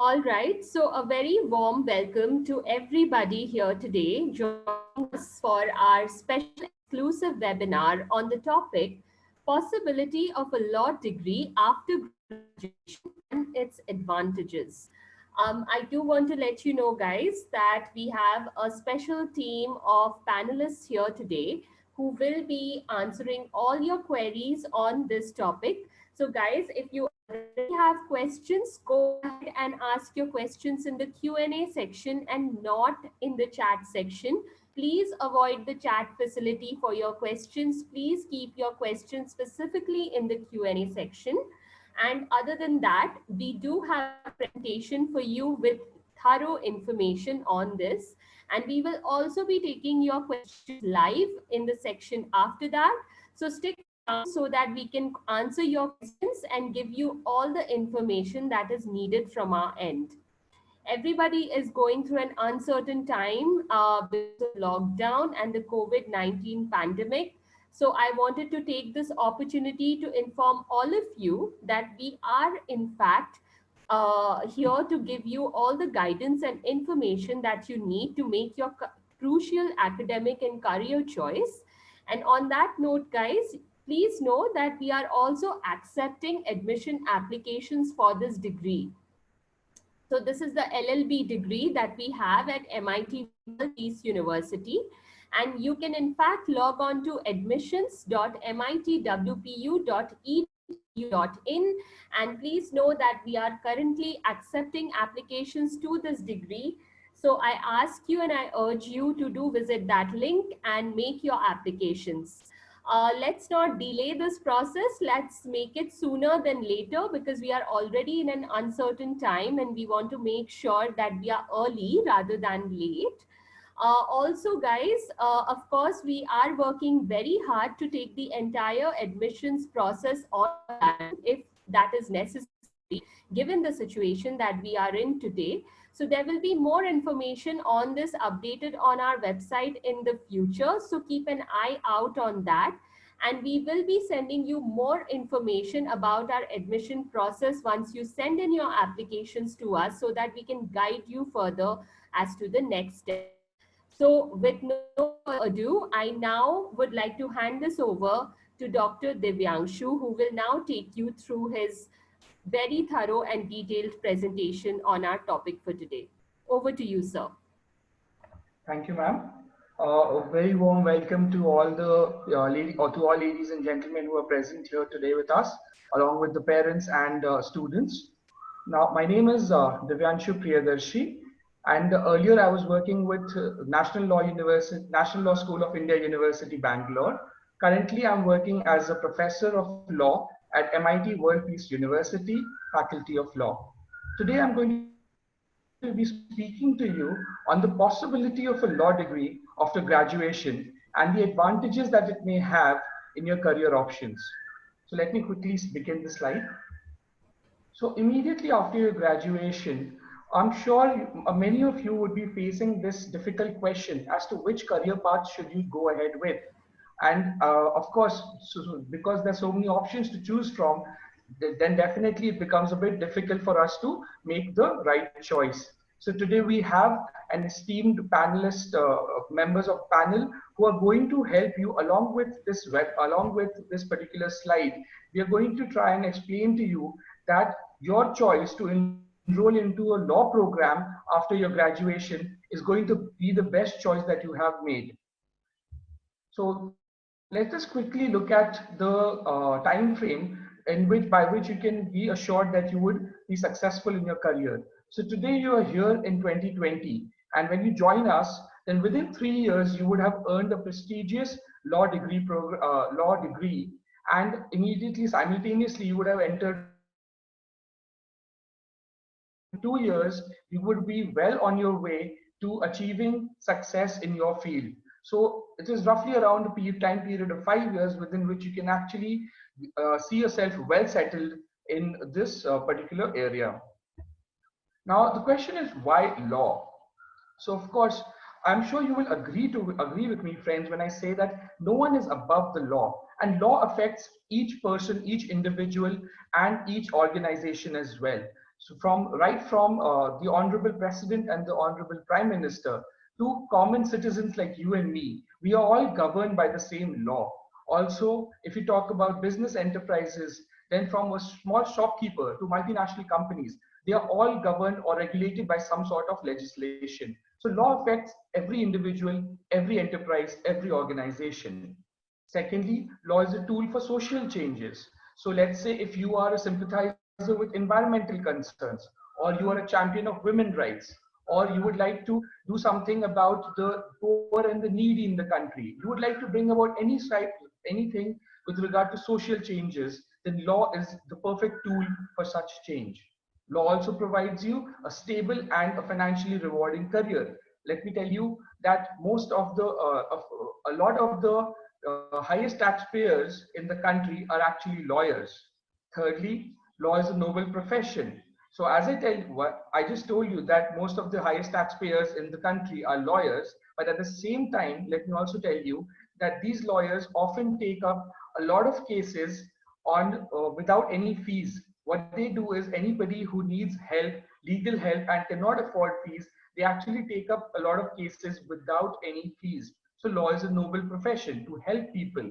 All right, so a very warm welcome to everybody here today joining us for our special exclusive webinar on the topic Possibility of a Law Degree After Graduation and Its Advantages. I do want to let you know, guys, that we have a special team of panelists here today who will be answering all your queries on this topic. So, guys, if you already have questions, go ahead and ask your questions in the Q&A section and not in the chat section. Please avoid the chat facility for your questions. Please keep your questions specifically in the Q&A section. And other than that, we do have a presentation for you with thorough information on this. And we will also be taking your questions live in the section after that. So stick around so that we can answer your questions and give you all the information that is needed from our end. Everybody is going through an uncertain time because of lockdown and the COVID-19 pandemic. So I wanted to take this opportunity to inform all of you that we are in fact here to give you all the guidance and information that you need to make your crucial academic and career choice. And on that note, guys, please know that we are also accepting admission applications for this degree. So this is the LLB degree that we have at MIT World Peace University. And you can in fact log on to admissions.mitwpu.edu.in, and please know that we are currently accepting applications to this degree. So I ask you and I urge you to do visit that link and make your applications. Let's not delay this process. Let's make it sooner than later because we are already in an uncertain time and we want to make sure that we are early rather than late. Also, guys, of course, we are working very hard to take the entire admissions process online if that is necessary, given the situation that we are in today. So there will be more information on this updated on our website in the future. So keep an eye out on that. And we will be sending you more information about our admission process once you send in your applications to us so that we can guide you further as to the next step. So with no further ado, I now would like to hand this over to Dr. Divyanshu, who will now take you through his very thorough and detailed presentation on our topic for today. Over to you, sir. Thank you, ma'am. A very warm welcome to all the to all ladies and gentlemen who are present here today with us, along with the parents and students. Now, my name is Divyanshu Priyadarshi, and earlier I was working with National Law School of India, University, Bangalore. Currently, I'm working as a professor of law at MIT World Peace University, Faculty of Law. Today, I'm going to be speaking to you on the possibility of a law degree after graduation and the advantages that it may have in your career options. So let me quickly begin the slide. So immediately after your graduation, I'm sure many of you would be facing this difficult question as to which career path should you go ahead with. And of course, because there's so many options to choose from, then definitely it becomes a bit difficult for us to make the right choice. So today we have an esteemed panelist, members of panel who are going to help you along with this particular slide. We are going to try and explain to you that your choice to enroll into a law program after your graduation is going to be the best choice that you have made. So let us quickly look at the time frame by which you can be assured that you would be successful in your career. So today you are here in 2020, and when you join us, then within 3 years you would have earned a prestigious law degree, and immediately simultaneously you would have entered in 2 years you would be well on your way to achieving success in your field. So it is roughly around a time period of 5 years within which you can actually see yourself well settled in this particular area. Now the question is, why law? So of course, I'm sure you will agree with me, friends, when I say that no one is above the law, and law affects each person, each individual, and each organization as well. So right from the Honorable President and the Honorable Prime Minister to common citizens like you and me, we are all governed by the same law. Also, if you talk about business enterprises, then from a small shopkeeper to multinational companies, they are all governed or regulated by some sort of legislation. So law affects every individual, every enterprise, every organization. Secondly, law is a tool for social changes. So let's say if you are a sympathizer with environmental concerns, or you are a champion of women's rights, or you would like to do something about the poor and the needy in the country, you would like to bring about anything with regard to social changes, then law is the perfect tool for such change. Law also provides you a stable and a financially rewarding career. Let me tell you that a lot of the highest taxpayers in the country are actually lawyers. Thirdly, law is a noble profession. So as I just told you that most of the highest taxpayers in the country are lawyers, but at the same time, let me also tell you that these lawyers often take up a lot of cases on without any fees. What they do is anybody who needs help, legal help, and cannot afford fees, they actually take up a lot of cases without any fees. So law is a noble profession to help people.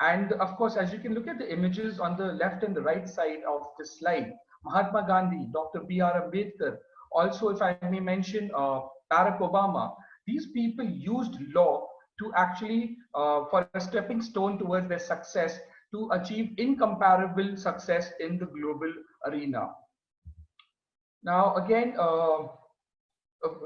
And of course, as you can look at the images on the left and the right side of this slide, Mahatma Gandhi, Dr. B.R. Ambedkar, also if I may mention Barack Obama, these people used law to actually for a stepping stone towards their success, to achieve incomparable success in the global arena. Now again,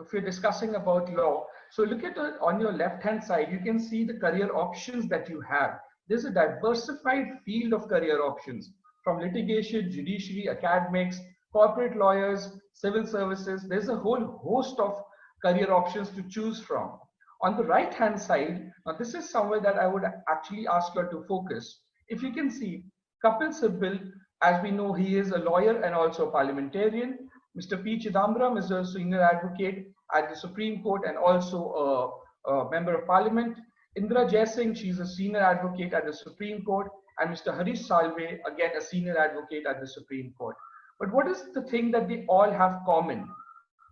if you're discussing about law, so look at on your left hand side, you can see the career options that you have. There's a diversified field of career options, from litigation, judiciary, academics, corporate lawyers, civil services. There's a whole host of career options to choose from. On the right hand side, now this is somewhere that I would actually ask you to focus. If you can see, Kapil Sibal, as we know, he is a lawyer and also a parliamentarian. Mr. P. Chidambaram is a senior advocate at the Supreme Court and also a member of parliament. Indra Jaising, she's a senior advocate at the Supreme Court. And Mr. Harish Salve, again, a senior advocate at the Supreme Court. But what is the thing that they all have common?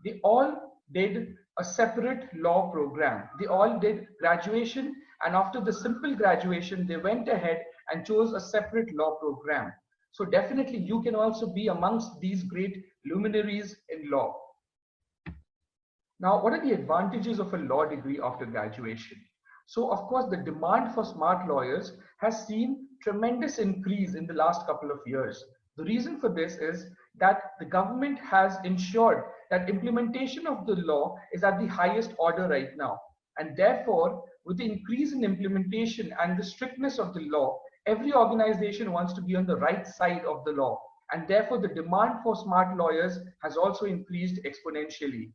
They all did a separate law program. They all did graduation, and after the simple graduation, they went ahead and chose a separate law program. So definitely you can also be amongst these great luminaries in law. Now, what are the advantages of a law degree after graduation? So of course, the demand for smart lawyers has seen tremendous increase in the last couple of years. The reason for this is that the government has ensured that implementation of the law is at the highest order right now. And therefore, with the increase in implementation and the strictness of the law, every organization wants to be on the right side of the law. And therefore, the demand for smart lawyers has also increased exponentially.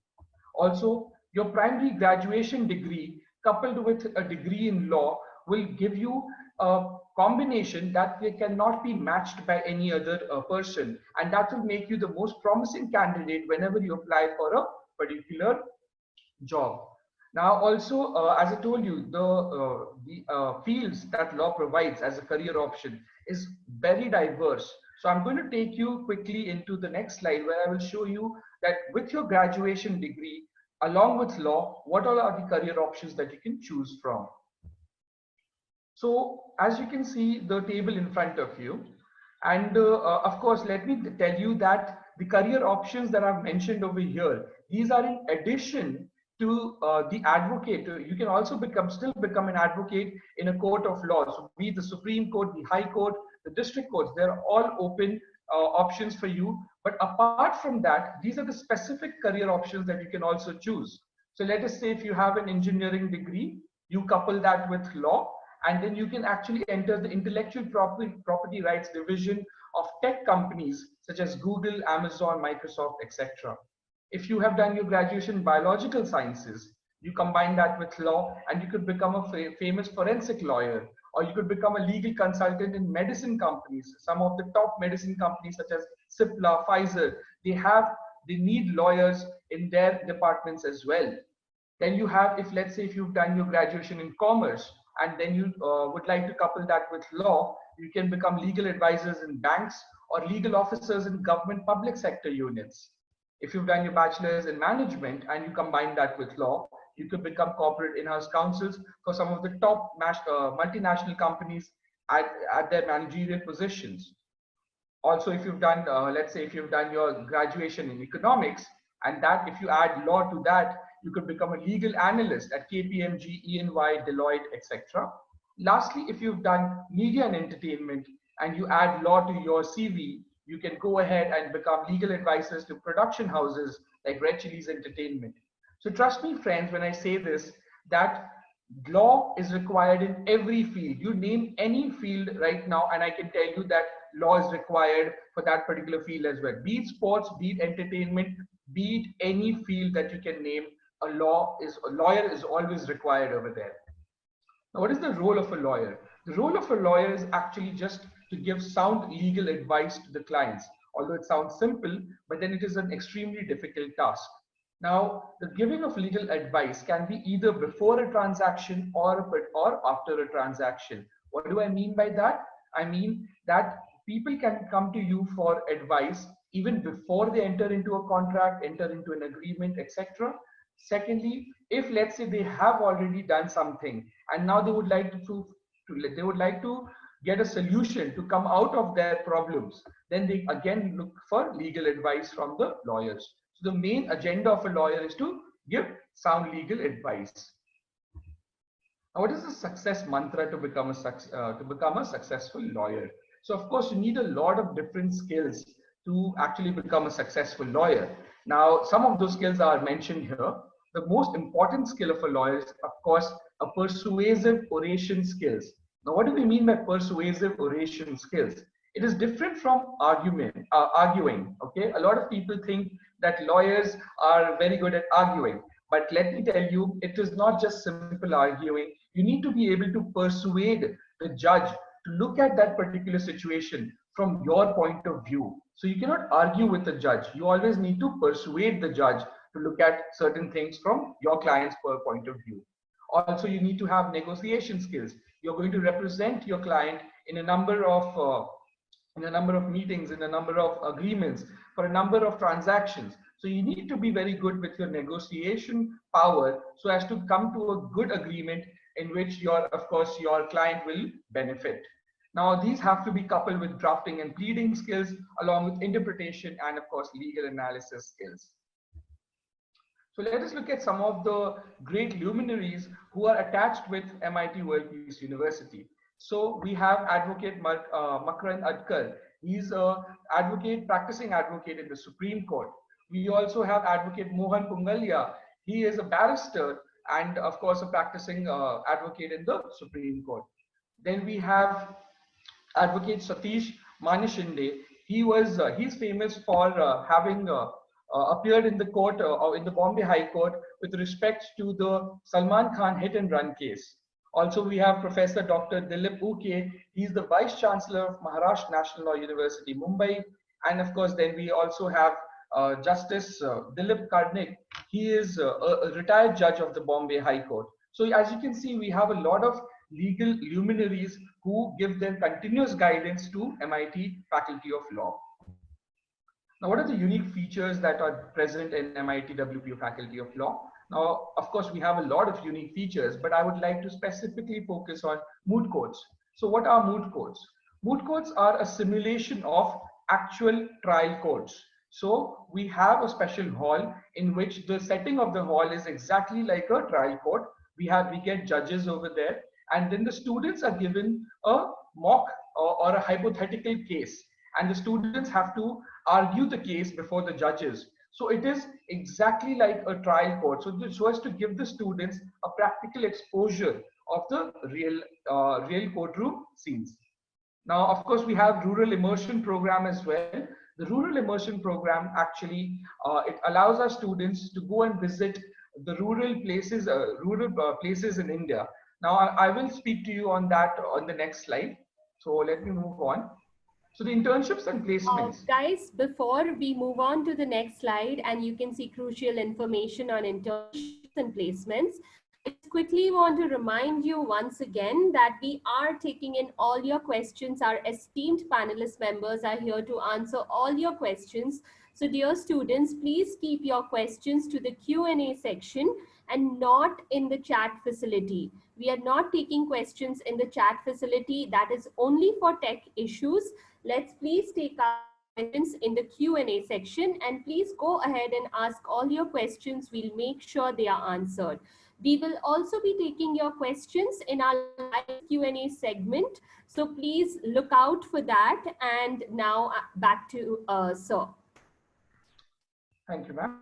Also, your primary graduation degree coupled with a degree in law will give you a combination that cannot be matched by any other person, and that will make you the most promising candidate whenever you apply for a particular job. Now also, as I told you, the fields that law provides as a career option is very diverse. So I'm going to take you quickly into the next slide, where I will show you that with your graduation degree, along with law, what all are the career options that you can choose from. So as you can see the table in front of you, and of course, let me tell you that the career options that I've mentioned over here, these are in addition to the advocate. You can also still become an advocate in a court of law. So be it the Supreme Court, the High Court, the district courts, they're all open options for you. But apart from that, these are the specific career options that you can also choose. So let us say if you have an engineering degree, you couple that with law, and then you can actually enter the intellectual property rights division of tech companies such as Google, Amazon, Microsoft, etc. If you have done your graduation in biological sciences, you combine that with law and you could become a famous forensic lawyer, or you could become a legal consultant in medicine companies. Some of the top medicine companies such as Cipla, Pfizer, they need lawyers in their departments as well. Then you have, let's say if you've done your graduation in commerce, and then you would like to couple that with law, you can become legal advisors in banks, or legal officers in government public sector units. If you've done your bachelor's in management and you combine that with law, you could become corporate in-house counsels for some of the top multinational companies at their managerial positions. Also, if you've done, let's say if you've done your graduation in economics, and that if you add law to that, you could become a legal analyst at KPMG, EY, Deloitte, etc. Lastly, if you've done media and entertainment and you add law to your CV, you can go ahead and become legal advisors to production houses like Red Chillies Entertainment. So trust me, friends, when I say this, that law is required in every field. You name any field right now, and I can tell you that law is required for that particular field as well. Be it sports, be it entertainment, be it any field that you can name, a lawyer is always required over there. Now, what is the role of a lawyer? The role of a lawyer is actually just to give sound legal advice to the clients. Although it sounds simple, but then it is an extremely difficult task. Now, the giving of legal advice can be either before a transaction or after a transaction. What do I mean by that? I mean that people can come to you for advice even before they enter into a contract, enter into an agreement, etc. Secondly, if let's say they have already done something and now they would like to get a solution to come out of their problems, then they again look for legal advice from the lawyers. So the main agenda of a lawyer is to give sound legal advice. Now, what is the success mantra to become a successful lawyer? So of course, you need a lot of different skills to actually become a successful lawyer. Now, some of those skills are mentioned here. The most important skill of a lawyer is, of course, a persuasive oration skills. Now, what do we mean by persuasive oration skills? It is different from arguing. Okay, a lot of people think that lawyers are very good at arguing, but let me tell you, it is not just simple arguing. You need to be able to persuade the judge to look at that particular situation from your point of view. So you cannot argue with the judge. You always need to persuade the judge to look at certain things from your client's point of view. Also, you need to have negotiation skills. You're going to represent your client in a number of meetings, in a number of agreements, for a number of transactions. So you need to be very good with your negotiation power so as to come to a good agreement in which of course, your client will benefit. Now, these have to be coupled with drafting and pleading skills, along with interpretation and, of course, legal analysis skills. So let us look at some of the great luminaries who are attached with MIT World Peace University. So we have Advocate Makarand Adkar. He's an advocate, practicing advocate in the Supreme Court. We also have Advocate Mohan Pungalia. He is a barrister and, of course, a practicing advocate in the Supreme Court. Then we have Advocate Satish Manishinde. He's famous for having appeared in the court or in the Bombay High Court with respect to the Salman Khan hit and run case. Also, we have Professor Dr. Dilip Uke. He's the Vice Chancellor of Maharashtra National Law University, Mumbai. And of course, then we also have Justice Dilip Karnik. He is a retired judge of the Bombay High Court. So as you can see, we have a lot of legal luminaries who give their continuous guidance to MIT Faculty of Law. Now, what are the unique features that are present in MIT WPU Faculty of Law? Now, of course, we have a lot of unique features, but I would like to specifically focus on moot courts. So what are moot courts? Moot courts are a simulation of actual trial courts. So we have a special hall in which the setting of the hall is exactly like a trial court. We get judges over there, and then the students are given a mock or a hypothetical case, and the students have to argue the case before the judges. So it is exactly like a trial court. So as to give the students a practical exposure of the real courtroom scenes. Now, of course, we have rural immersion program as well. The rural immersion program actually it allows our students to go and visit the rural places in India. Now, I will speak to you on that on the next slide. So let me move on. So the internships and placements. Guys, before we move on to the next slide, and you can see crucial information on internships and placements, I just quickly want to remind you once again that we are taking in all your questions. Our esteemed panelist members are here to answer all your questions. So dear students, please keep your questions to the Q&A section and not in the chat facility. We are not taking questions in the chat facility. That is only for tech issues. Let's please take our questions in the Q&A section, and please go ahead and ask all your questions. We'll make sure they are answered. We will also be taking your questions in our live Q&A segment. So please look out for that. And now back to Sir. Thank you, ma'am.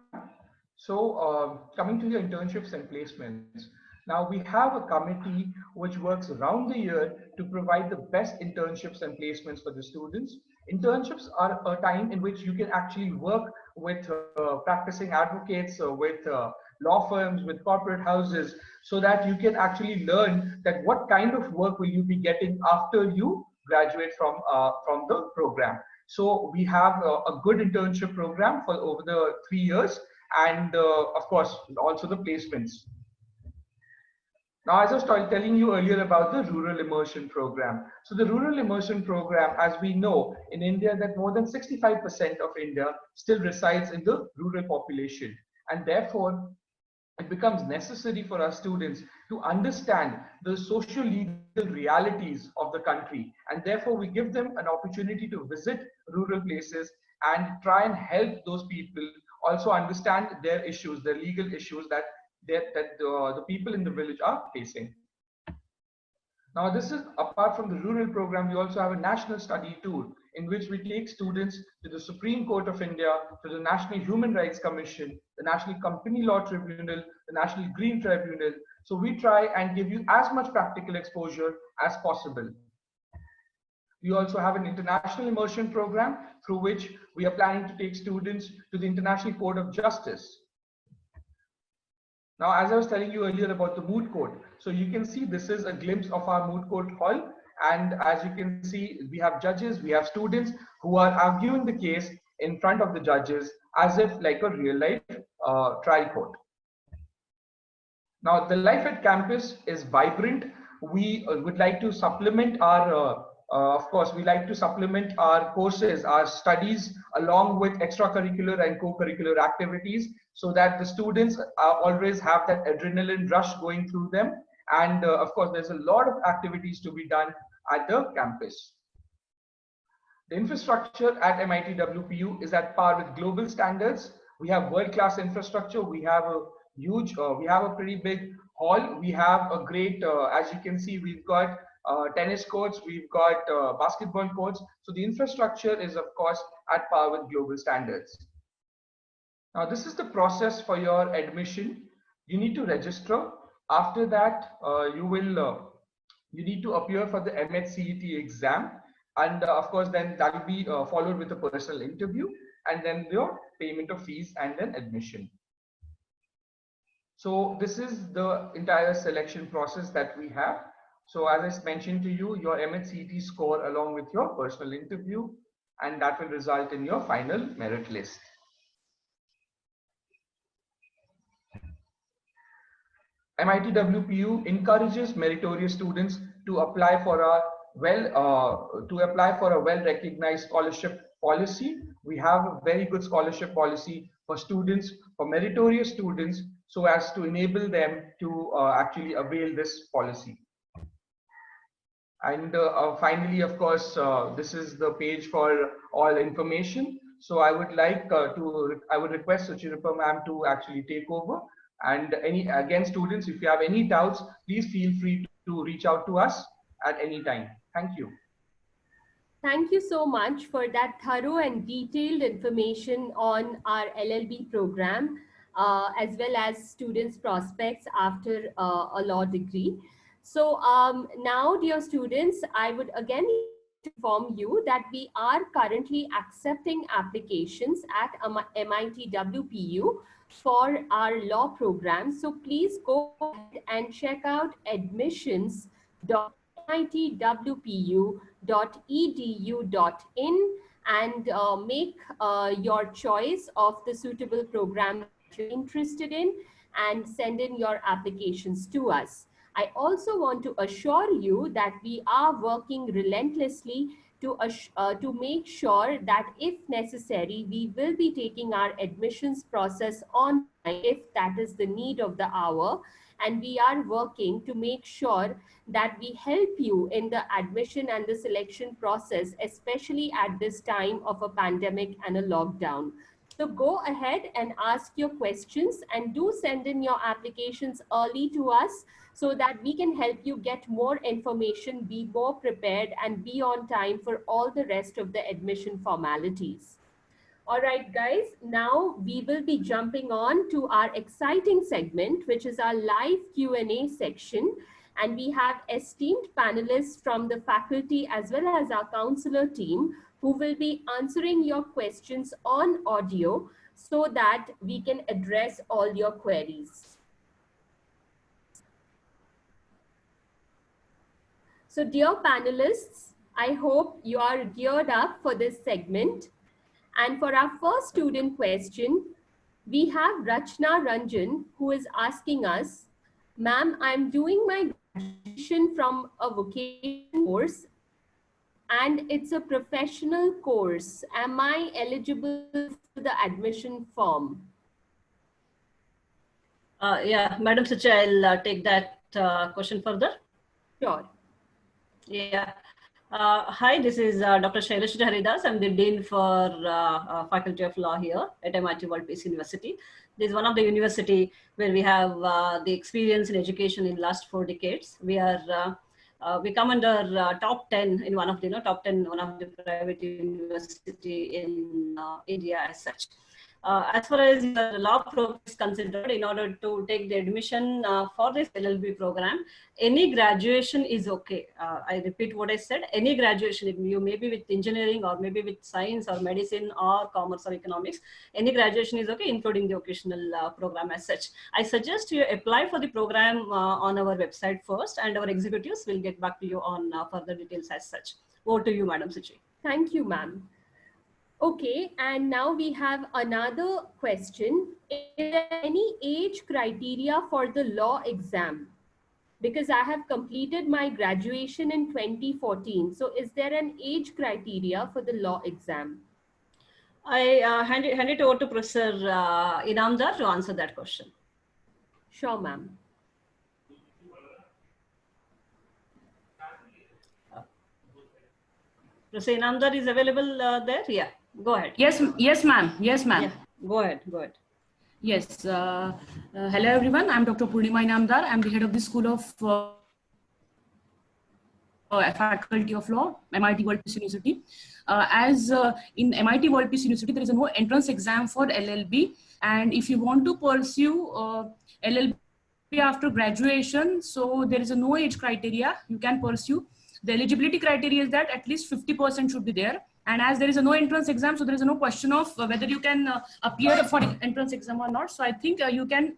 So coming to the internships and placements, now we have a committee which works around the year to provide the best internships and placements for the students. Internships are a time in which you can actually work with practicing advocates, with law firms, with corporate houses, so that you can actually learn that what kind of work will you be getting after you graduate from the program. So we have a good internship program for over the 3 years, and of course also the placements. Now, as I was telling you earlier about the rural immersion program. So the rural immersion program, as we know in India, that more than 65% of India still resides in the rural population, and therefore it becomes necessary for our students to understand the social legal realities of the country, and therefore we give them an opportunity to visit rural places and try and help those people also understand their issues, their legal issues that the people in the village are facing. Now, this is apart from the rural program, we also have a national study tour in which we take students to the Supreme Court of India, to the National Human Rights Commission, the National Company Law Tribunal, the National Green Tribunal. So we try and give you as much practical exposure as possible. We also have an international immersion program through which we are planning to take students to the International Court of Justice. Now, as I was telling you earlier about the moot court, so you can see this is a glimpse of our moot court hall. And as you can see, we have judges, we have students who are arguing the case in front of the judges as if like a real life trial court. Now, the life at campus is vibrant. We would like to supplement our of course, we like to supplement our courses, our studies, along with extracurricular and co-curricular activities, so that the students always have that adrenaline rush going through them. And of course, there's a lot of activities to be done at the campus. The infrastructure at MIT WPU is at par with global standards. We have world-class infrastructure. We have a huge, we have a pretty big hall. We have a great, as you can see, we've got tennis courts, we've got basketball courts. So the infrastructure is, of course, at par with global standards. Now, this is the process for your admission. You need to register. After that, you need to appear for the MHCET exam. And of course, then that will be followed with a personal interview, and then your payment of fees and then admission. So this is the entire selection process that we have. So as I mentioned to you, your MHCET score along with your personal interview, and that will result in your final merit list. MIT WPU encourages meritorious students to apply for a well-recognized scholarship policy. We have a very good scholarship policy for students, for meritorious students, so as to enable them to actually avail this policy. And finally, of course, this is the page for all information. So I would like I would request Suchiruppa ma'am to actually take over. And again, students, if you have any doubts, please feel free to reach out to us at any time. Thank you. Thank you so much for that thorough and detailed information on our LLB program, as well as students' prospects after a law degree. So now, dear students, I would again inform you that we are currently accepting applications at MIT WPU for our law program. So please go ahead and check out admissions.mitwpu.edu.in and make your choice of the suitable program that you're interested in. and send in your applications to us. I also want to assure you that we are working relentlessly to make sure that if necessary, we will be taking our admissions process online if that is the need of the hour. And we are working to make sure that we help you in the admission and the selection process, especially at this time of a pandemic and a lockdown. So go ahead and ask your questions and do send in your applications early to us so that we can help you get more information, be more prepared, and be on time for all the rest of the admission formalities. All right, guys, now we will be jumping on to our exciting segment, which is our live Q&A section. And we have esteemed panelists from the faculty as well as our counselor team who will be answering your questions on audio so that we can address all your queries. So dear panelists, I hope you are geared up for this segment. And for our first student question, we have Rachna Ranjan who is asking us, ma'am, I'm doing my graduation from a vocational course and it's a professional course. Am I eligible for the admission form? Yeah, Madam Suchi, I'll take that question further. Sure. Yeah. Hi, this is Dr. Shailashri Haridas. I'm the Dean for Faculty of Law here at MIT World Peace University. This is one of the university where we have the experience in education in last 4 decades. We are we come under top 10 in one of the top 10 one of the private university in India as such. As far as the law program is considered, in order to take the admission for this LLB program, any graduation is okay. I repeat what I said, any graduation, you may be with engineering or maybe with science or medicine or commerce or economics, any graduation is okay, including the occasional program as such. I suggest you apply for the program on our website first, and our executives will get back to you on further details as such. Over to you, Madam Suchi. Thank you, ma'am. Okay, and now we have another question. Is there any age criteria for the law exam? Because I have completed my graduation in 2014. So is there an age criteria for the law exam? I hand it over to Professor Inamdar to answer that question. Sure, ma'am. Professor Inamdar is available there? Yeah, go ahead. Yes, ma'am. Yes, ma'am. Yeah, go ahead. Yes. Hello, everyone. I'm Dr. Purnima Inamdar. I'm the head of the School of Faculty of Law, MIT World Peace University. In MIT World Peace University, there is no entrance exam for LLB. And if you want to pursue LLB after graduation, so there is no age criteria you can pursue. The eligibility criteria is that at least 50% should be there. And as there is no entrance exam, so there is no question of whether you can appear for entrance exam or not. So I think you can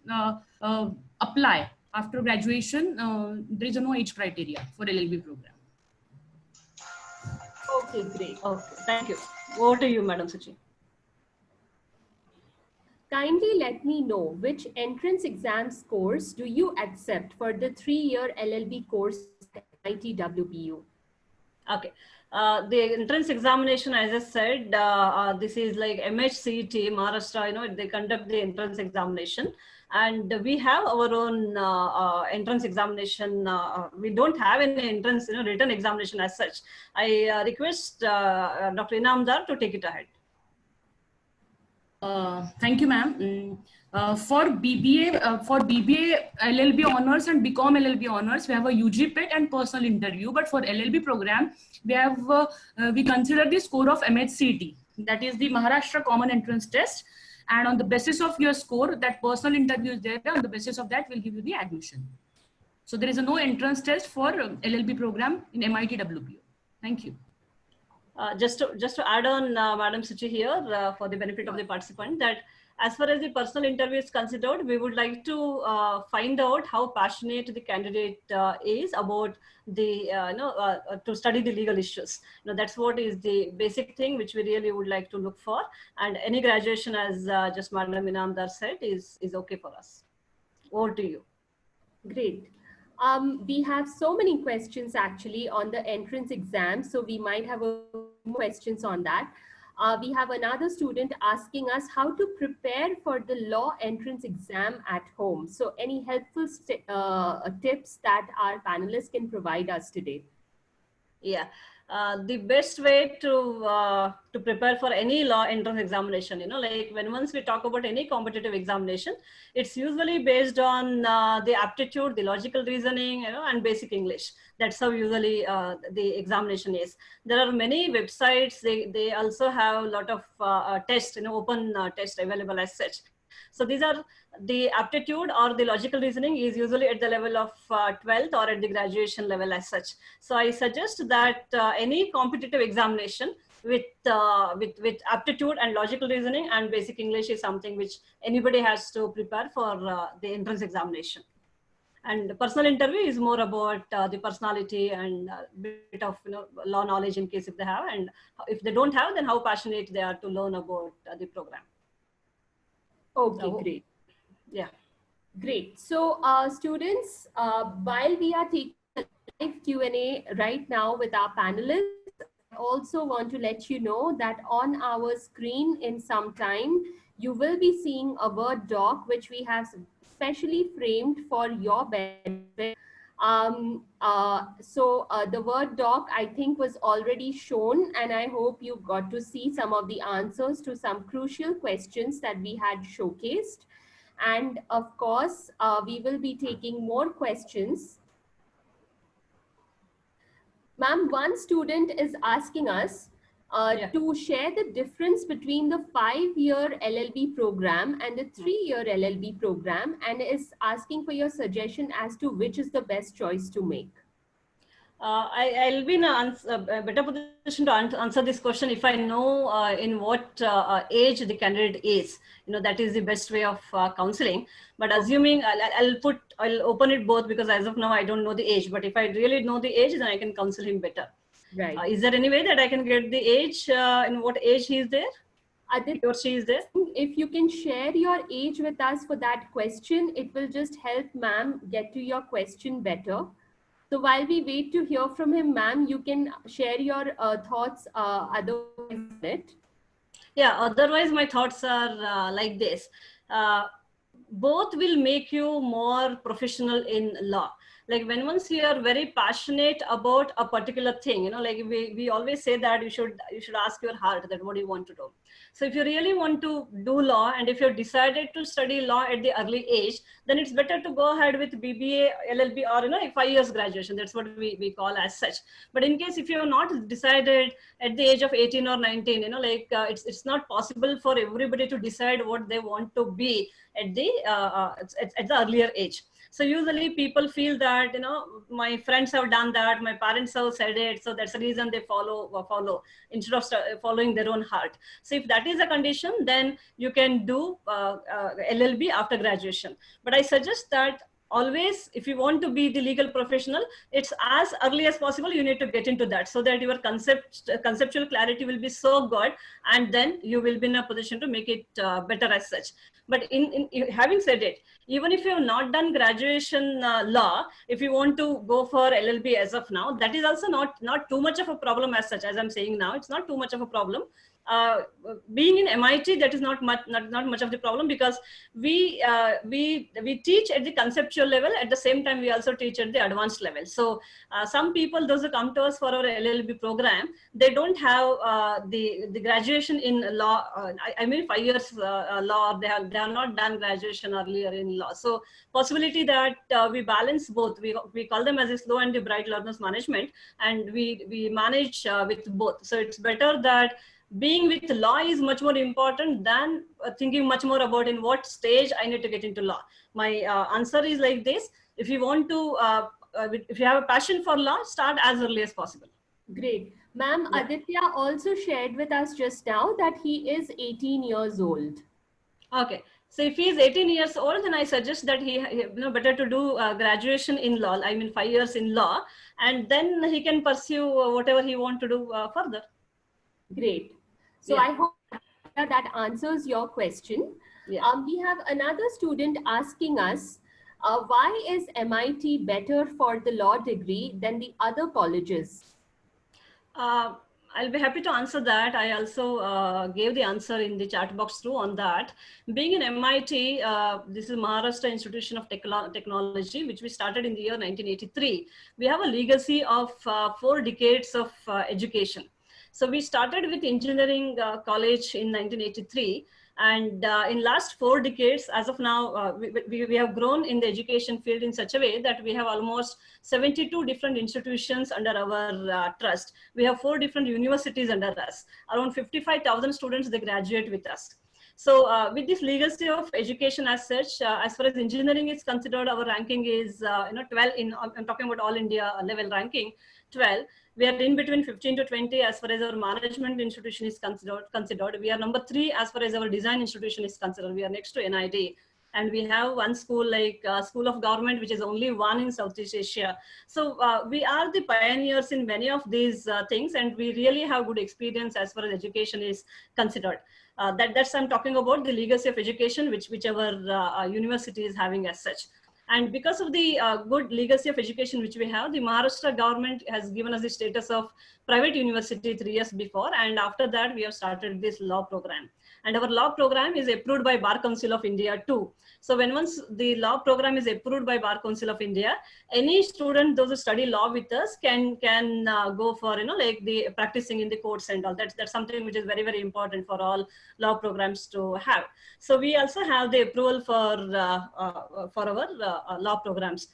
apply after graduation. There is no age criteria for LLB program. Okay, great. Okay, thank you. Over to you, Madam Suchi. Kindly let me know which entrance exam scores do you accept for the 3-year LLB course at MIT WPU? Okay. The entrance examination, as I said, this is like MHCET, Maharashtra, they conduct the entrance examination. And we have our own entrance examination. We don't have any entrance, written examination as such. I request Dr. Inamdar to take it ahead. Thank you, ma'am. For BBA, LLB honors and BCom LLB honors, we have a UGPET and personal interview. But for LLB program, we have we consider the score of MHCET, that is the Maharashtra Common Entrance Test. And on the basis of your score, that personal interview is there. On the basis of that, we'll give you the admission. So there is no entrance test for LLB program in MIT WPU. Thank you. Just to add on, Madam Suchi here, for the benefit of the participant, that as far as the personal interview is considered, we would like to find out how passionate the candidate is about the, to study the legal issues. That's what is the basic thing which we really would like to look for. And any graduation, as just Madam Inamdar said, is okay for us. Over to you. Great. We have so many questions actually on the entrance exam, so we might have a few questions on that. We have another student asking us how to prepare for the law entrance exam at home. So any helpful tips that our panelists can provide us today? Yeah, the best way to prepare for any law entrance examination, you know, like when once we talk about any competitive examination, it's usually based on the aptitude, the logical reasoning, you know, and basic English. That's how usually the examination is. There are many websites. They also have a lot of tests, you know, open tests available as such. So these are the aptitude or the logical reasoning is usually at the level of 12th or at the graduation level as such. So I suggest that any competitive examination with aptitude and logical reasoning and basic English is something which anybody has to prepare for the entrance examination. And personal interview is more about the personality and bit of, you know, law knowledge in case if they have, and if they don't have, then how passionate they are to learn about the program. Okay, So, great. Yeah. Great. So students, while we are taking a live Q&A right now with our panelists, I also want to let you know that on our screen in some time, you will be seeing a Word doc which we have specially framed for your benefit. The Word doc, I think, was already shown, and I hope you got to see some of the answers to some crucial questions that we had showcased. And of course, we will be taking more questions. Ma'am, one student is asking us to share the difference between the 5-year LLB program and the 3-year LLB program, and is asking for your suggestion as to which is the best choice to make. I'll be in a better position to answer this question if I know in what age the candidate is. You know, that is the best way of counseling. But assuming I'll open it both, because as of now I don't know the age. But if I really know the age, then I can counsel him better. Right. Is there any way that I can get the age, in what age he is there? He or she is there? If you can share your age with us for that question, it will just help ma'am get to your question better. So while we wait to hear from him, ma'am, you can share your thoughts otherwise. Yeah, otherwise my thoughts are like this. Both will make you more professional in law. Like when once you are very passionate about a particular thing, you know, like we always say that you should ask your heart that what do you want to do. So if you really want to do law, and if you're decided to study law at the early age, then it's better to go ahead with BBA, LLB, or, you know, 5 years graduation. That's what we call as such. But in case if you're not decided at the age of 18 or 19, you know, like it's not possible for everybody to decide what they want to be at the earlier age. So usually people feel that, you know, my friends have done that, my parents have said it, so that's the reason they follow instead of following their own heart. So if that is a condition, then you can do LLB after graduation. But I suggest that always, if you want to be the legal professional, it's as early as possible you need to get into that, so that your conceptual clarity will be so good, and then you will be in a position to make it better as such. But in having said it, even if you have not done graduation law, if you want to go for LLB as of now, that is also not too much of a problem as such. As I'm saying now, it's not too much of a problem. Being in MIT, that is not much of the problem, because we teach at the conceptual level. At the same time, we also teach at the advanced level. So some people, those who come to us for our LLB program, they don't have the graduation in law. I mean 5 years law. They have not done graduation earlier in law. So possibility that we balance both. We call them as a slow and the bright learners management, and we manage with both. So it's better that being with law is much more important than thinking much more about in what stage I need to get into law. My answer is like this: if you want to, if you have a passion for law, start as early as possible. Great. Ma'am, Yeah. Aditya also shared with us just now that he is 18 years old. Okay. So if he is 18 years old, then I suggest that he better to do graduation in law. I mean 5 years in law, and then he can pursue whatever he want to do further. Great. So Yeah. I hope that answers your question. Yeah. We have another student asking us Why is MIT better for the law degree than the other colleges? Uh, I'll be happy to answer that. I also gave the answer in the chat box too on that. Being in MIT, this is Maharashtra Institution of Technology, which we started in the year 1983. We have a legacy of 4 decades of education. So we started with engineering college in 1983. And in last 4 decades, as of now, we have grown in the education field in such a way that we have almost 72 different institutions under our trust. We have 4 different universities under us. Around 55,000 students, they graduate with us. So with this legacy of education as such, as far as engineering is considered, our ranking is 12 in, I'm talking about all India level ranking, 12. We are in between 15 to 20 as far as our management institution is considered. We are number 3 as far as our design institution is considered. We are next to NIT. And we have one school like School of Government, which is only one in Southeast Asia. So we are the pioneers in many of these things, and we really have good experience as far as education is considered. That's I'm talking about the legacy of education, which our university is having as such. And because of the good legacy of education which we have, the Maharashtra government has given us the status of private university 3 years before. And after that, we have started this law program. And our law program is approved by Bar Council of India too. So once the law program is approved by Bar Council of India, any student, those who study law with us can go for, like the practicing in the courts and all. That's something which is very, very important for all law programs to have. So we also have the approval for our law programs.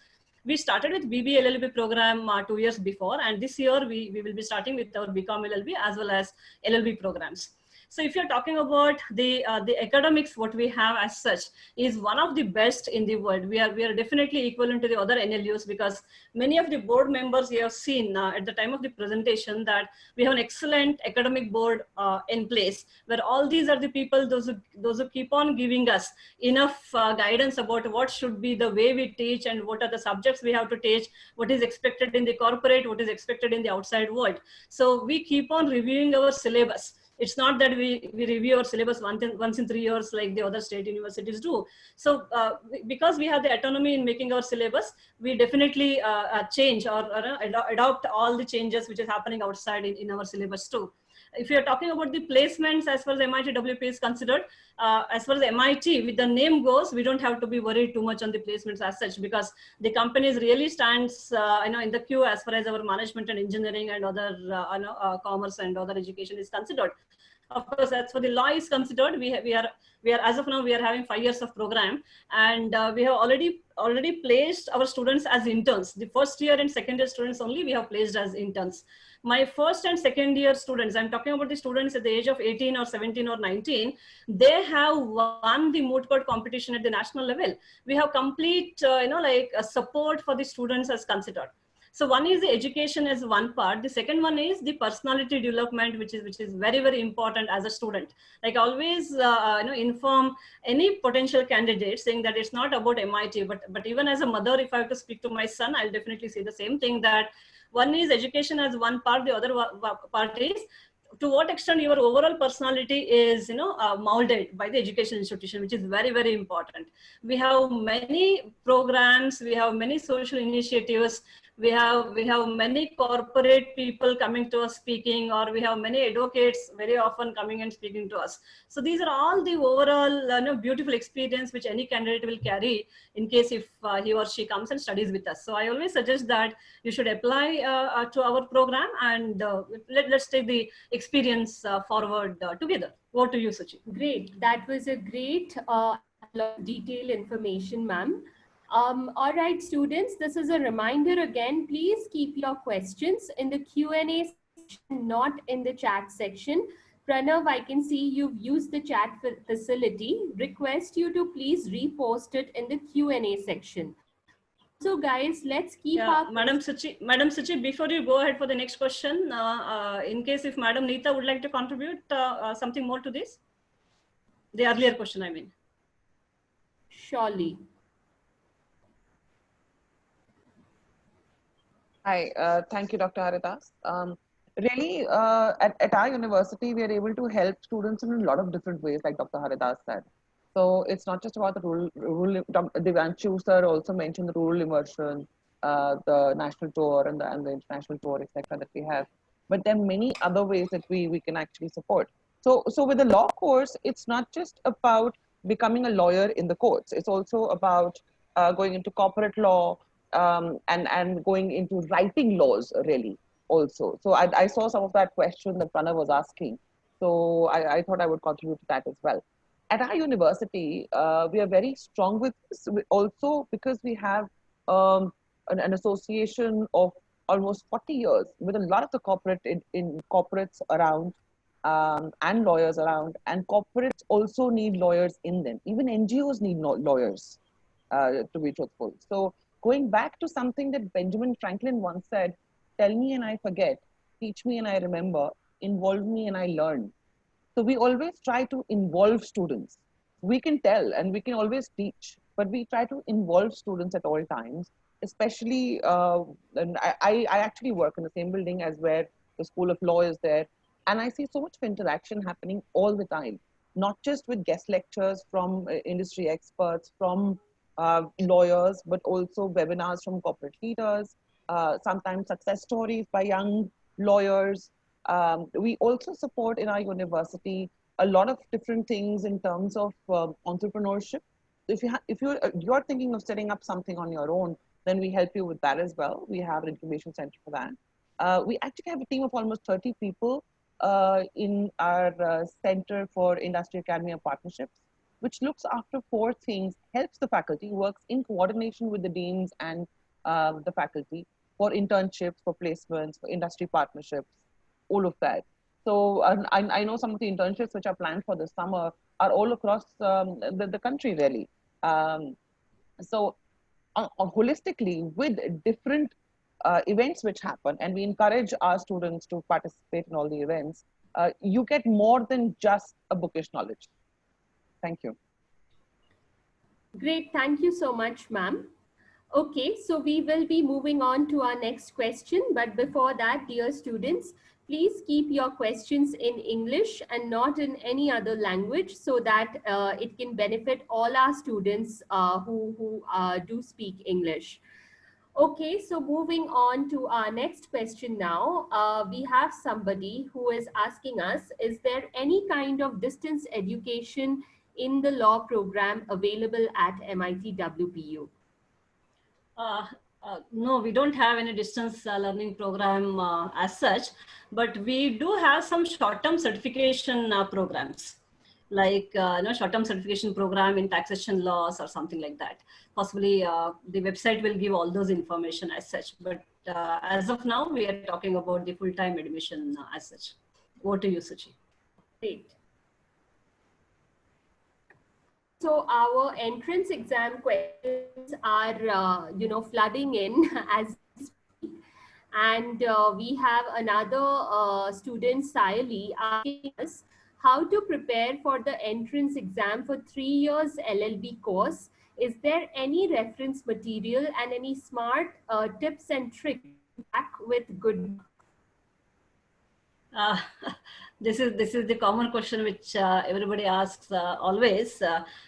We started with BB LLB program 2 years before, and this year we will be starting with our BCom LLB as well as LLB programs. So if you're talking about the academics, what we have as such is one of the best in the world. We are definitely equivalent to the other NLUs, because many of the board members you have seen at the time of the presentation that we have an excellent academic board in place, where all these are the people, those who keep on giving us enough guidance about what should be the way we teach and what are the subjects we have to teach, what is expected in the corporate, what is expected in the outside world. So we keep on reviewing our syllabus. It's not that we review our syllabus once in 3 years like the other state universities do. So because we have the autonomy in making our syllabus, we definitely change or adopt all the changes which is happening outside in our syllabus too. If you're talking about the placements as far as MIT WP is considered, as far as MIT, with the name goes, we don't have to be worried too much on the placements as such, because the companies really stands in the queue as far as our management and engineering and other commerce and other education is considered. Of course, as for the law is considered, we are as of now we are having 5 years of program, and we have already placed our students as interns. The first year and second year students only we have placed as interns. My first and second year students, I'm talking about the students at the age of 18 or 17 or 19, they have won the moot court competition at the national level. We have complete, support for the students as considered. So one is the education as one part. The second one is the personality development, which is very, very important as a student. Like always, inform any potential candidate saying that it's not about MIT, but even as a mother, if I have to speak to my son, I'll definitely say the same thing, that one is education as one part, the other part is to what extent your overall personality is molded by the education institution, which is very, very important. We have many programs, we have many social initiatives, we have many corporate people coming to us speaking, or we have many advocates very often coming and speaking to us. So these are all the overall beautiful experience which any candidate will carry in case if he or she comes and studies with us. So I always suggest that you should apply to our program, and let's take the experience forward together. Over to you, Suchi. Great. That was a great detailed information, ma'am. All right, students, this is a reminder again, please keep your questions in the Q&A section, not in the chat section. Pranav, I can see you've used the chat facility. Request you to please repost it in the Q&A section. So guys, let's keep up. Madam Suchi, before you go ahead for the next question, in case if Madam Neeta would like to contribute something more to this, the earlier question, I mean. Surely. Hi, thank you, Dr. Haridas. Really, at our university, we are able to help students in a lot of different ways, like Dr. Haridas said. So it's not just about the rural. Devanshu sir also mentioned the rural immersion, the national tour and the international tour, etc. that we have. But there are many other ways that we can actually support. So with the law course, it's not just about becoming a lawyer in the courts. It's also about going into corporate law, and going into writing laws really also. So I saw some of that question that Pranav was asking. So I thought I would contribute to that as well. At our university, we are very strong with this, also because we have an association of almost 40 years with a lot of the in corporates around, and lawyers around, and corporates also need lawyers in them. Even NGOs need lawyers, to be truthful. So going back to something that Benjamin Franklin once said, tell me and I forget, teach me and I remember, involve me and I learn. So we always try to involve students. We can tell and we can always teach, but we try to involve students at all times, especially, and I actually work in the same building as where the School of Law is there. And I see so much of interaction happening all the time, not just with guest lectures from industry experts, from lawyers, but also webinars from corporate leaders, sometimes success stories by young lawyers. We also support in our university a lot of different things in terms of entrepreneurship. If you're thinking of setting up something on your own, then we help you with that as well. We have an incubation center for that. We actually have a team of almost 30 people in our Center for Industry Academy of Partnerships, which looks after four things, helps the faculty, works in coordination with the deans and the faculty for internships, for placements, for industry partnerships, all of that. So I know some of the internships which are planned for this summer are all across the country, really. So holistically, with different events which happen, and we encourage our students to participate in all the events, you get more than just a bookish knowledge. Thank you. Great. Thank you so much, ma'am. Okay, so we will be moving on to our next question. But before that, dear students, please keep your questions in English and not in any other language so that it can benefit all our students who do speak English. Okay, so moving on to our next question now. We have somebody who is asking us, is there any kind of distance education in the law program available at MIT WPU? No, we don't have any distance learning program as such, but we do have some short-term certification programs, like short-term certification program in taxation laws or something like that. Possibly the website will give all those information as such, but as of now, we are talking about the full-time admission as such. Over to you, Suchi. Great. So our entrance exam questions are, flooding in as we speak. And we have another student, Sayali, asking us how to prepare for the entrance exam for 3 years LLB course. Is there any reference material and any smart tips and tricks back with good? This is the common question which everybody asks always.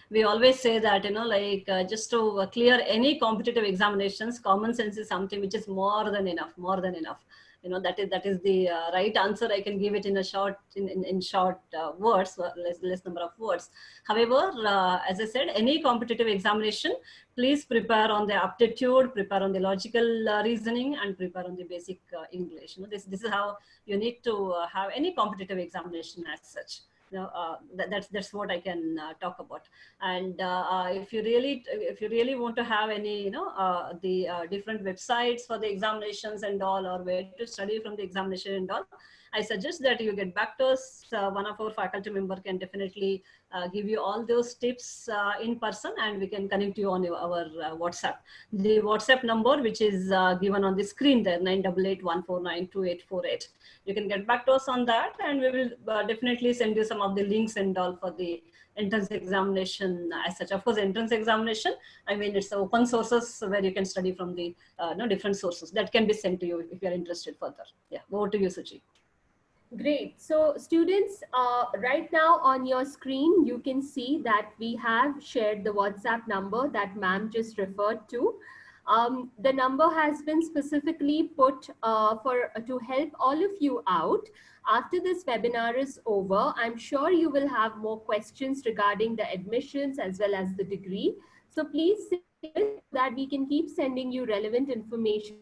We always say that, just to clear any competitive examinations, common sense is something which is more than enough. That is the right answer. I can give it in a short, in short words, less number of words. However, as I said, any competitive examination, please prepare on the aptitude, prepare on the logical reasoning, and prepare on the basic English. This is how you need to have any competitive examination as such. That's what I can talk about. And if you really want to have any the different websites for the examinations and all, or where to study from the examination and all, I suggest that you get back to us. One of our faculty member can definitely give you all those tips in person, and we can connect you on our WhatsApp. The WhatsApp number, which is given on the screen there, 9881492848. You can get back to us on that, and we will definitely send you some of the links and all for the entrance examination as such. Of course, entrance examination, I mean, it's open sources where you can study from the different sources that can be sent to you if you are interested further. Yeah, over to you, Suchi. Great. So students, right now on your screen, you can see that we have shared the WhatsApp number that ma'am just referred to. The number has been specifically put to help all of you out. After this webinar is over, I'm sure you will have more questions regarding the admissions as well as the degree. So please save it so that we can keep sending you relevant information,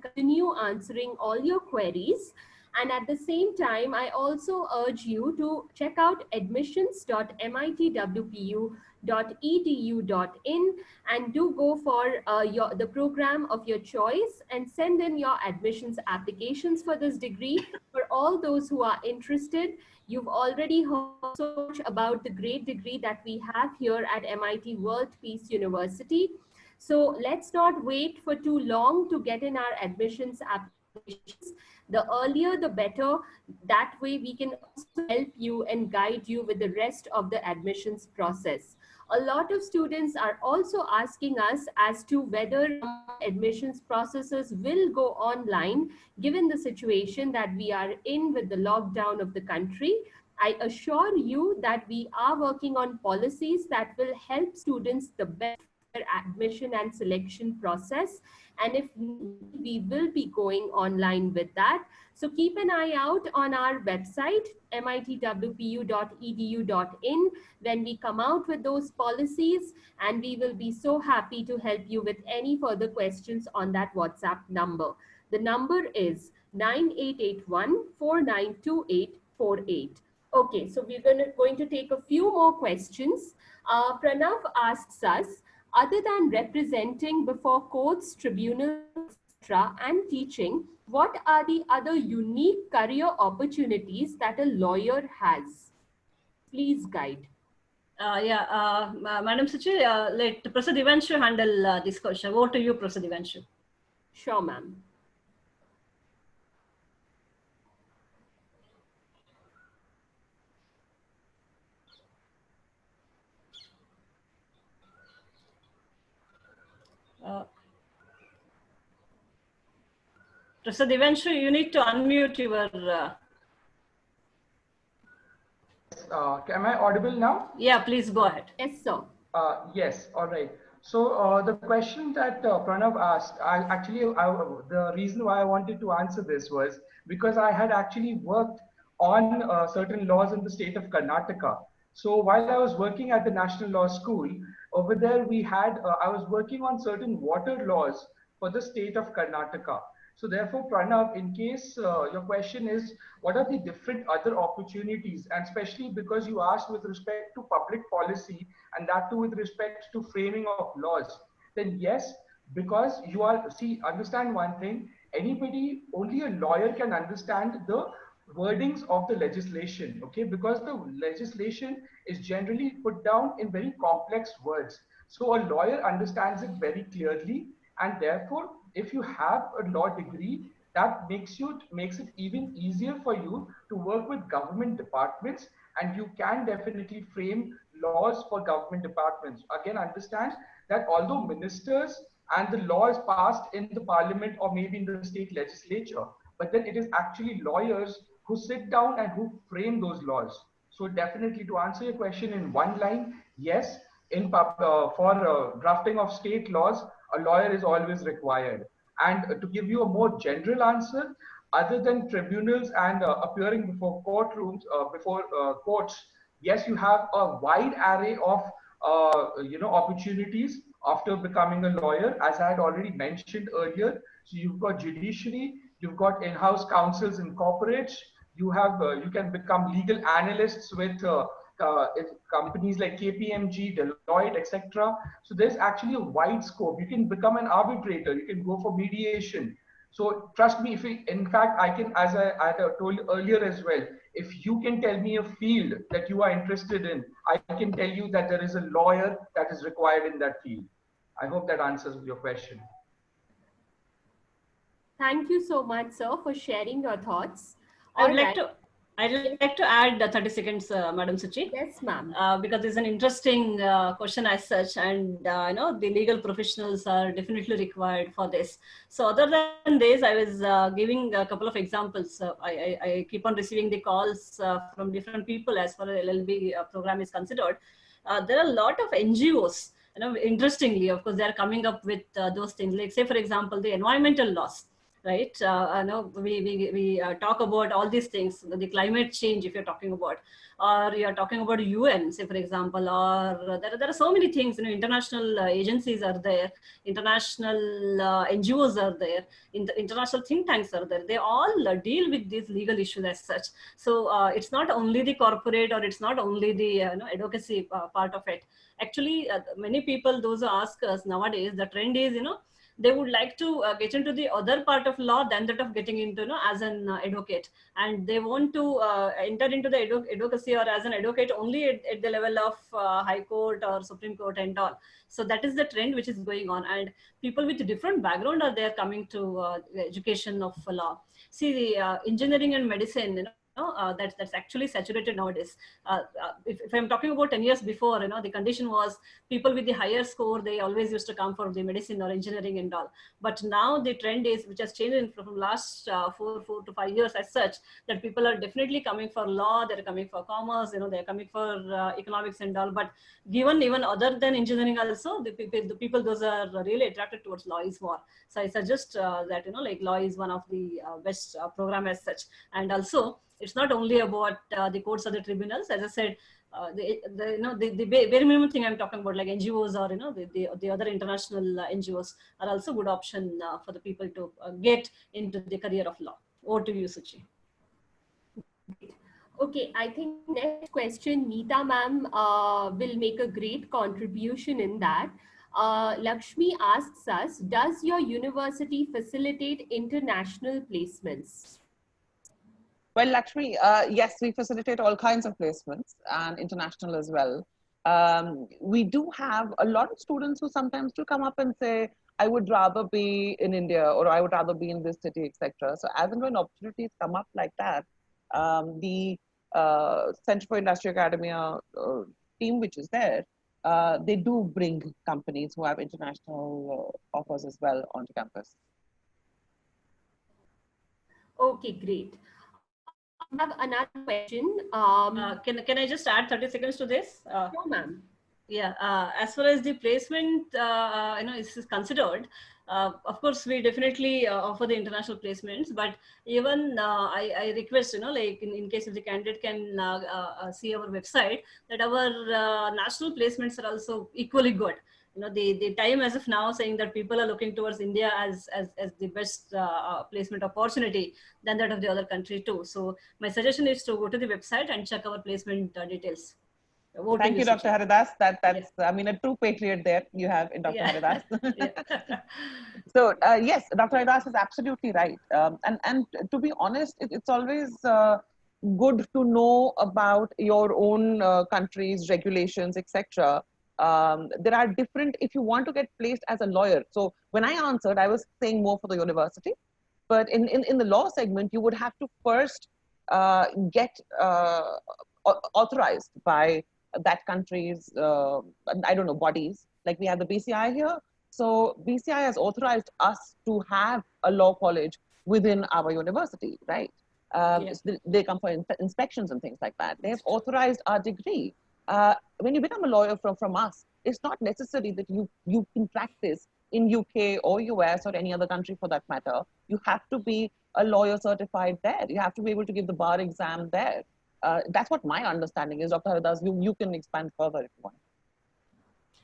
continue answering all your queries. And at the same time, I also urge you to check out admissions.mitwpu.edu.in and do go for the program of your choice and send in your admissions applications for this degree. For all those who are interested, you've already heard so much about the great degree that we have here at MIT World Peace University. So let's not wait for too long to get in our admissions applications. The earlier, the better. That way we can also help you and guide you with the rest of the admissions process. A lot of students are also asking us as to whether admissions processes will go online given the situation that we are in with the lockdown of the country. I assure you that we are working on policies that will help students the best for their admission and selection process. And if we will be going online with that. So keep an eye out on our website, mitwpu.edu.in, when we come out with those policies, and we will be so happy to help you with any further questions on that WhatsApp number. The number is 9881-492848. Okay, so we're going to take a few more questions. Pranav asks us, other than representing before courts, tribunals, etc., and teaching, what are the other unique career opportunities that a lawyer has? Please guide. Madam Suchi, let Prasad Devanshu handle this question. Over to you, Prasad Devanshu. Sure, ma'am. Prasad Devanshu, you need to unmute your... Am I audible now? Yeah, please go ahead. Yes, sir. Yes, all right. So the question that Pranav asked, the reason why I wanted to answer this was because I had actually worked on certain laws in the state of Karnataka. So while I was working at the National Law School, over there I was working on certain water laws for the state of Karnataka. So therefore, Pranav, in case your question is, what are the different other opportunities, and especially because you asked with respect to public policy, and that too with respect to framing of laws, then yes, because understand one thing, only a lawyer can understand the wordings of the legislation, okay? Because the legislation is generally put down in very complex words. So a lawyer understands it very clearly, and therefore, if you have a law degree, that makes it even easier for you to work with government departments, and you can definitely frame laws for government departments. Again, understand that although ministers and the law is passed in the parliament or maybe in the state legislature, but then it is actually lawyers who sit down and who frame those laws. So definitely, to answer your question in one line, yes, for drafting of state laws, a lawyer is always required. And to give you a more general answer, other than tribunals and appearing before courts, yes, you have a wide array of opportunities after becoming a lawyer, as I had already mentioned earlier. So you've got judiciary, you've got in-house counsels in corporates, you can become legal analysts with companies like KPMG, Deloitte, etc. So there's actually a wide scope. You can become an arbitrator, you can go for mediation. So trust me, in fact, I can, as I told earlier as well, if you can tell me a field that you are interested in, I can tell you that there is a lawyer that is required in that field. I hope that answers your question. Thank you so much, sir, for sharing your thoughts. I would like to I'd like to add 30 seconds, Madam Suchi. Yes, ma'am. Because it's an interesting question as such, and the legal professionals are definitely required for this. So other than this, I was giving a couple of examples. I keep on receiving the calls from different people as far as LLB program is considered. There are a lot of NGOs. Interestingly, of course, they are coming up with those things. Like, say, for example, the environmental laws, right? We talk about all these things, the climate change, if you're talking about, or you're talking about UN, say, for example, or there are so many things, international agencies are there, international NGOs are there, international think tanks are there. They all deal with these legal issues as such. So it's not only the corporate, or it's not only the advocacy part of it. Actually, many people, those who ask us nowadays, the trend is, they would like to get into the other part of law than that of getting into, as an advocate, and they want to enter into the advocacy or as an advocate only at the level of high court or Supreme Court and all. So that is the trend which is going on, and people with different background are there coming to education of law. See, the engineering and medicine, that's actually saturated nowadays. If I'm talking about 10 years before, the condition was people with the higher score, they always used to come for the medicine or engineering and all. But now the trend is, which has changed from last 4 to 5 years as such, that people are definitely coming for law, they're coming for commerce, they're coming for economics and all. But given even other than engineering also, the people those are really attracted towards law is more. So I suggest that, like, law is one of the best program as such. And also, it's not only about the courts or the tribunals. As I said, the very minimum thing I'm talking about, like NGOs or the other international NGOs, are also good option for the people to get into the career of law. Over to you, Suchi. Okay, I think next question, Neeta ma'am will make a great contribution in that. Lakshmi asks us, does your university facilitate international placements? Well, Lakshmi, yes, we facilitate all kinds of placements and international as well. We do have a lot of students who sometimes do come up and say, I would rather be in India, or I would rather be in this city, etc. So as and when opportunities come up like that, the Center for Industrial Academia team, which is there, they do bring companies who have international offers as well onto campus. Okay, great. I have another question. Can I just add 30 seconds to this? Sure, ma'am. Yeah, as far as the placement is considered, of course we definitely offer the international placements, but even I request, like in case if the candidate can see our website, that our national placements are also equally good. The time as of now saying that people are looking towards India as the best placement opportunity than that of the other country too. So my suggestion is to go to the website and check our placement details. Thank you, Dr. Haridas. That's I mean, a true patriot there you have in Dr. Haridas. So yes, Dr. Haridas is absolutely right. And to be honest, it's always good to know about your own country's regulations, etc. There are different, if you want to get placed as a lawyer. So when I answered, I was saying more for the university, but in the law segment, you would have to first get authorized by that country's, I don't know, bodies. Like we have the BCI here. So BCI has authorized us to have a law college within our university, right? Yes. They come for inspections and things like that. They have authorized our degree. When you become a lawyer from us, it's not necessary that you can practice in UK or US or any other country for that matter. You have to be a lawyer certified there. You have to be able to give the bar exam there. That's what my understanding is. Dr. Haridas, you can expand further if you want.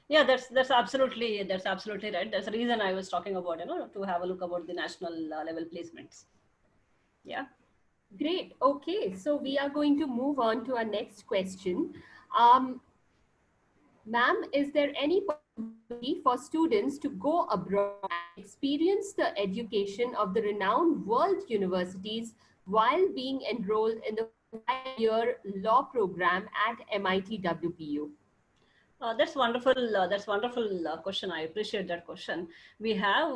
Yeah, that's absolutely right. That's the reason I was talking about, to have a look about the national level placements. Yeah. Great. Okay, so we are going to move on to our next question. Ma'am, is there any possibility for students to go abroad and experience the education of the renowned world universities while being enrolled in the 5-year law program at MIT WPU? That's wonderful. That's wonderful question. I appreciate that question. We have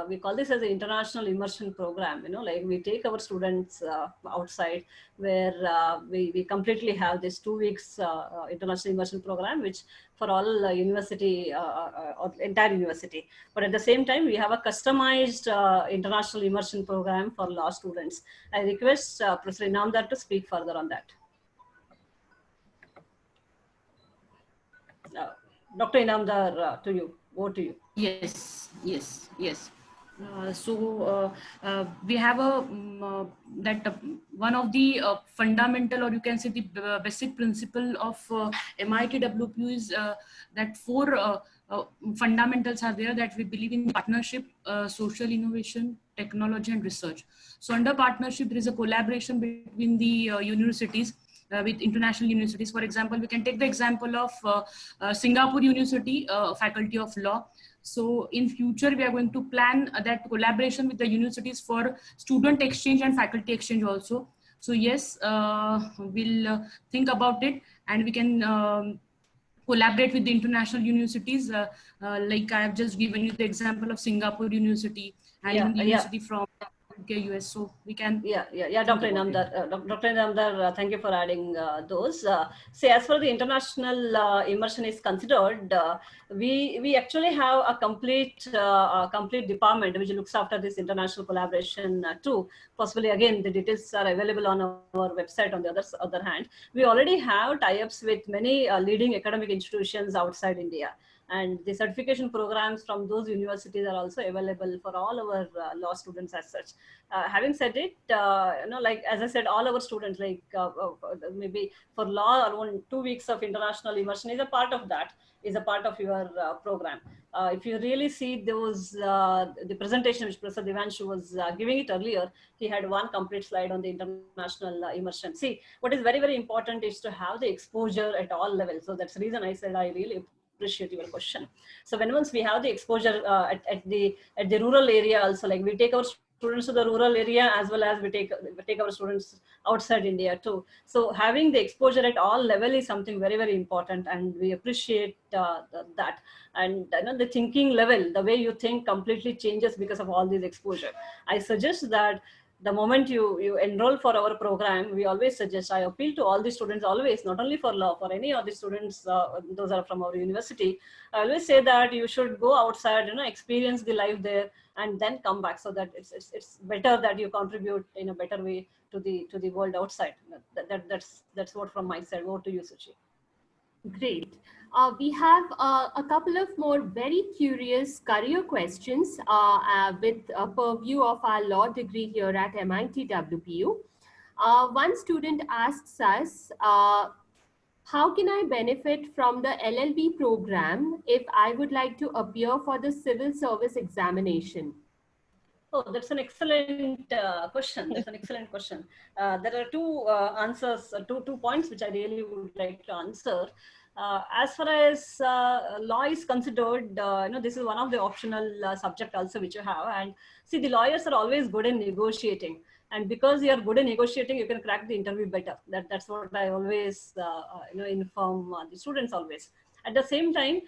we call this as an international immersion program. Like we take our students outside, where we completely have this 2 weeks international immersion program, which for all university or entire university. But at the same time, we have a customized international immersion program for law students. I request Professor Inamdar to speak further on that. Dr. Inamdar, to you. Over to you. Yes. We have one of the fundamental, or you can say the basic principle of MIT WPU is that four fundamentals are there, that we believe in partnership, social innovation, technology, and research. So under partnership, there is a collaboration between the universities with international universities. For example, we can take the example of Singapore University, Faculty of Law. So in future, we are going to plan that collaboration with the universities for student exchange and faculty exchange also. So yes, we'll think about it, and we can collaborate with the international universities. Like I have just given you the example of Singapore University and university from UK, US. So we can. Yeah, Dr. Inamdar. Dr. Inamdar, thank you for adding those. Say, as far as the international immersion is considered, we actually have a complete department which looks after this international collaboration too. Possibly, again, the details are available on our website. On the other hand, we already have tie-ups with many leading academic institutions outside India. And the certification programs from those universities are also available for all our law students as such. Having said it, like as I said, all our students, like maybe for law, around 2 weeks of international immersion is a part of that, is a part of your program. If you really see those, the presentation which Professor Devanshu was giving it earlier, he had one complete slide on the international immersion. See, what is very, very important is to have the exposure at all levels. So that's the reason I said I really appreciate your question. So once we have the exposure at the rural area also, like we take our students to the rural area as well as we take our students outside India too. So having the exposure at all level is something very, very important, and we appreciate that. And the thinking level, the way you think completely changes because of all these exposure. I suggest that the moment you enroll for our program, we always suggest, I appeal to all the students always, not only for law, for any of the students, those are from our university. I always say that you should go outside, experience the life there, and then come back, so that it's better that you contribute in a better way to the world outside. That's what from my side. Over to you, Suchi. Great. We have a couple of more very curious career questions with a purview of our law degree here at MIT WPU. One student asks us, how can I benefit from the LLB program if I would like to appear for the civil service examination? Oh, that's an excellent question. That's an excellent question. There are two answers, two points which I really would like to answer. As far as law is considered, this is one of the optional subject also which you have. And see, the lawyers are always good in negotiating. And because you are good in negotiating, you can crack the interview better. That's what I always inform the students always. At the same time,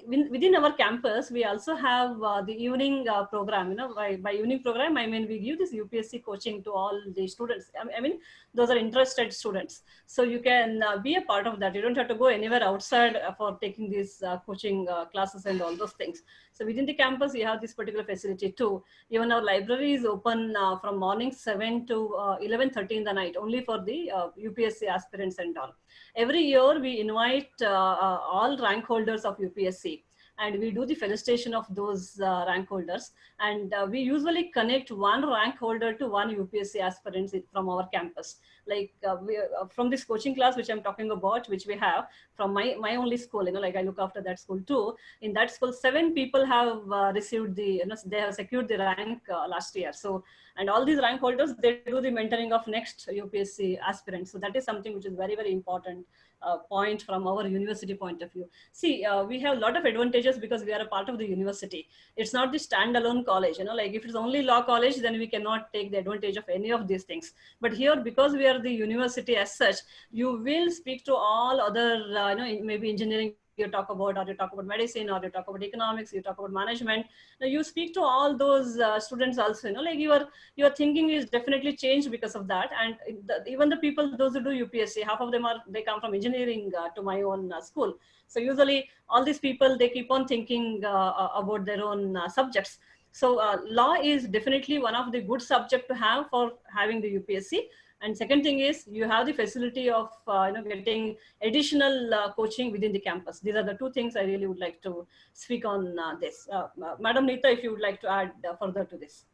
within our campus, we also have the evening program. By evening program, I mean we give this UPSC coaching to all the students. I mean those are interested students. So you can be a part of that. You don't have to go anywhere outside for taking these coaching classes and all those things. So within the campus, we have this particular facility too. Even our library is open from morning 7 to 11:30 in the night, only for the UPSC aspirants and all. Every year, we invite all rank holders of UPSC, and we do the felicitation of those rank holders. And we usually connect one rank holder to one UPSC aspirant from our campus. Like from this coaching class, which I'm talking about, which we have from my only school, like I look after that school too. In that school, 7 people have received the, they have secured the rank last year. So, and all these rank holders, they do the mentoring of next UPSC aspirants. So that is something which is very, very important point from our university point of view. See, we have a lot of advantages because we are a part of the university. It's not the standalone college, like if it's only law college, then we cannot take the advantage of any of these things. But here, because we are the university as such, you will speak to all other, maybe engineering you talk about, or you talk about medicine, or you talk about economics, you talk about management. Now you speak to all those students also, you know, like your thinking is definitely changed because of that. And even the people, those who do UPSC, half of them they come from engineering to my own school. So usually all these people, they keep on thinking about their own subjects. So law is definitely one of the good subject to have for having the UPSC. And second thing is you have the facility of getting additional coaching within the campus. These are the two things I really would like to speak on this. Madam Neeta, if you would like to add further to this.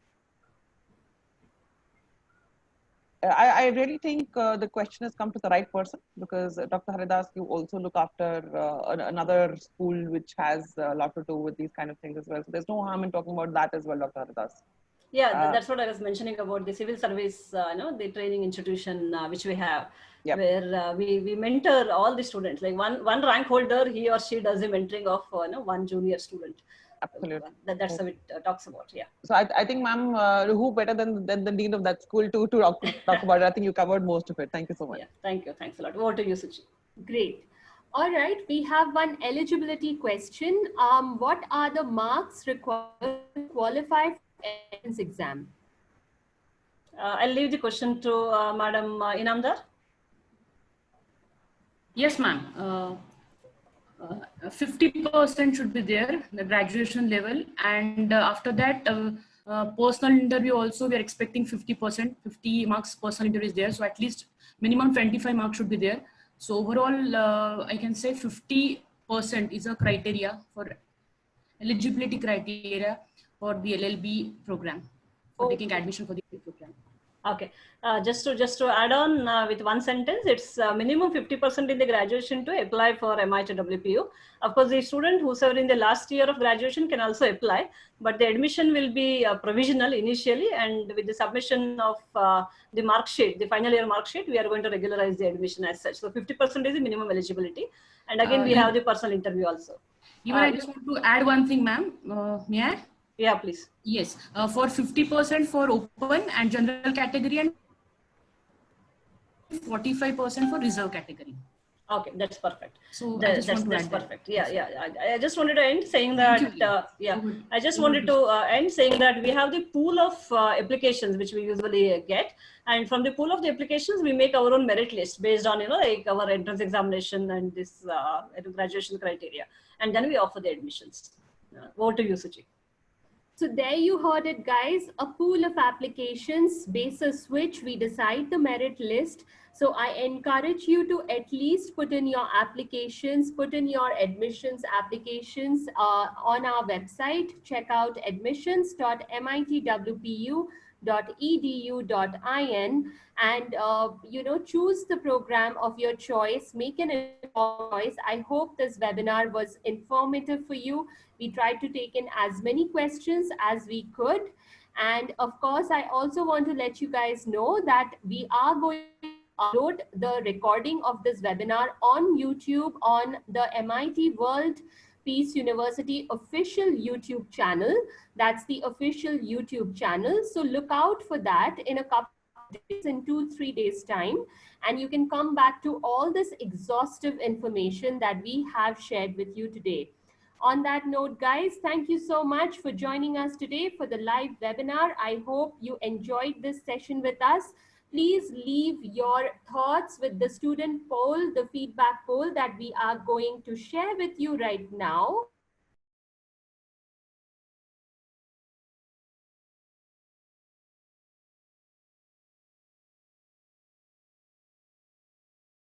I really think the question has come to the right person, because Dr. Haridas, you also look after another school which has a lot to do with these kind of things as well. So there's no harm in talking about that as well, Dr. Haridas. Yeah, that's what I was mentioning about the civil service, the training institution which we have, yep. where we mentor all the students. Like one rank holder, he or she does the mentoring of one junior student. Absolutely. That's how it talks about. Yeah. So I think, ma'am, who better than the dean of that school to talk about it? I think you covered most of it. Thank you so much. Yeah, thank you. Thanks a lot. Over to you, Suchi. Great. All right, we have one eligibility question. What are the marks required to qualify for entrance exam? I'll leave the question to Madam Inamdar. Yes, ma'am. 50% should be there, the graduation level, and after that, personal interview also we are expecting 50%, 50 marks personal interview is there. So at least minimum 25 marks should be there. So overall, I can say 50% is a criteria for eligibility criteria for the LLB program, for taking admission for the program. Okay, just to add on with one sentence, it's minimum 50% in the graduation to apply for MIT WPU. Of course, the student who's in the last year of graduation can also apply, but the admission will be provisional initially, and with the submission of the mark sheet, the final year mark sheet, we are going to regularize the admission as such. So 50% is the minimum eligibility, and again we have the personal interview also. Even I just want to add one thing, ma'am. May I? Yeah, please. Yes, for 50% for open and general category, and 45% for reserve category. Okay, that's perfect. So that's perfect. Yeah. I just wanted to end saying that. I just wanted to end saying that we have the pool of applications which we usually get, and from the pool of the applications we make our own merit list based on like our entrance examination and this graduation criteria, and then we offer the admissions. Over to you, Suchi. So there you heard it, guys, a pool of applications basis which we decide the merit list. So I encourage you to at least put in your applications, put in your admissions applications on our website. Check out admissions.mitwpu.edu.in and choose the program of your choice, make an informed choice. I hope this webinar was informative for you. We tried to take in as many questions as we could, and of course I also want to let you guys know that we are going to upload the recording of this webinar on YouTube on the MIT World Peace University official YouTube channel. That's the official YouTube channel. So look out for that in a couple of days, in 2-3 days time, and you can come back to all this exhaustive information that we have shared with you today. On that note, guys, thank you so much for joining us today for the live webinar. I hope you enjoyed this session with us. Please leave your thoughts with the student poll, the feedback poll that we are going to share with you right now.